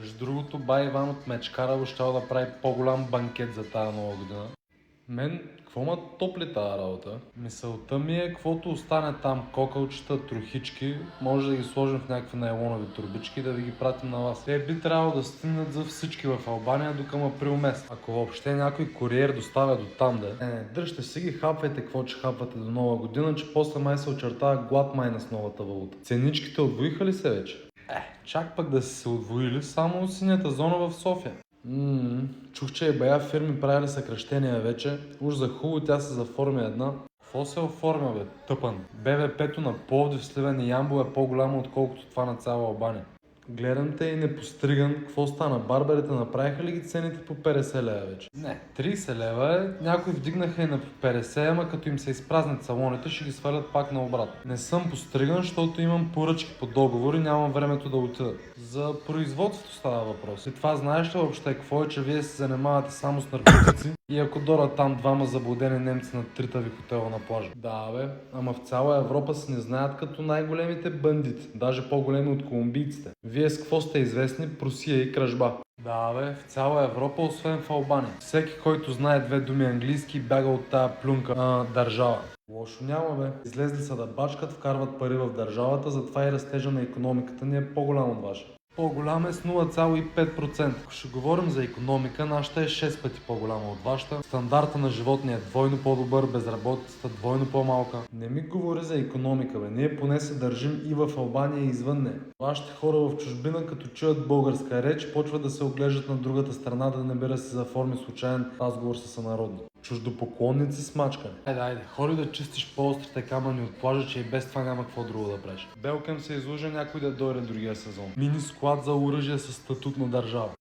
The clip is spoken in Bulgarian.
Между другото, бай Иван от Мечкарово щял да прави по-голям банкет за тази нова година. Мен, какво ма топли тази работа? Мисълта ми е, каквото остане там, кокълчета, трохички, може да ги сложим в някакви найлонови турбички и да ви ги пратим на вас. Те би трябвало да стигнат за всички в Албания до към април месец. Ако въобще някой куриер доставя до там да дръжте си ги, хапвайте какво че хапвате до нова година, че после май се очертава глад майна с новата валута. Ценичките отвоиха ли се вече? Чак пък да са се отвоили само синята зона в София. Чух, че и бая фирми правили съкращения вече. Уж за хубаво тя се заформя една. Какво се оформя, бе? Тъпан. БВП-то на Пловдив, Сливен и Ямбол е по-голямо, отколкото това на цяла Албания. Гледам те и непостриган. Какво стана? Барберите направиха ли ги цените по 50 лева вече? Не. 30 лева е. Някои вдигнаха и на 50, ама като им се изпразнят салоните, ще ги свалят пак на обратно. Не съм постриган, защото имам поръчки по договор и нямам времето да отида. За производството става въпрос. И това знаеш ли въобще какво е, че вие се занимавате само с наркотици? И ако дойдат там двама заблудени немци на тритави хотела на плажа. Да, бе, ама в цяла Европа се не знаят като най-големите бандити, даже по-големи от колумбийците. Вие с какво сте известни? Просия и кражба. Да, бе, в цяла Европа, освен в Албания. Всеки, който знае две думи английски, бяга от тая плюнка държава. Лошо няма, бе. Излезли са да бачкат, вкарват пари в държавата, затова и растежа на икономиката ни е по-голям от ваша. По-голям е с 0,5%. Ако ще говорим за икономика, нашата е 6 пъти по-голяма от вашата. Стандарта на живот ни е двойно по-добър, безработицата двойно по-малка. Не ми говори за икономика, бе. Ние поне се държим и в Албания и извън нея. Вашите хора в чужбина, като чуят българска реч, почват да се оглеждат на другата страна, да не би да се заформи случайен разговор с сънародни. Чуждопоклонници с мачкане. Айде, ходи да чистиш по-острите камъни от плажа, че и без това няма какво друго да правиш. Белкем се излъжа някой да дойде другия сезон. Мини склад за оръжие с статут на държава.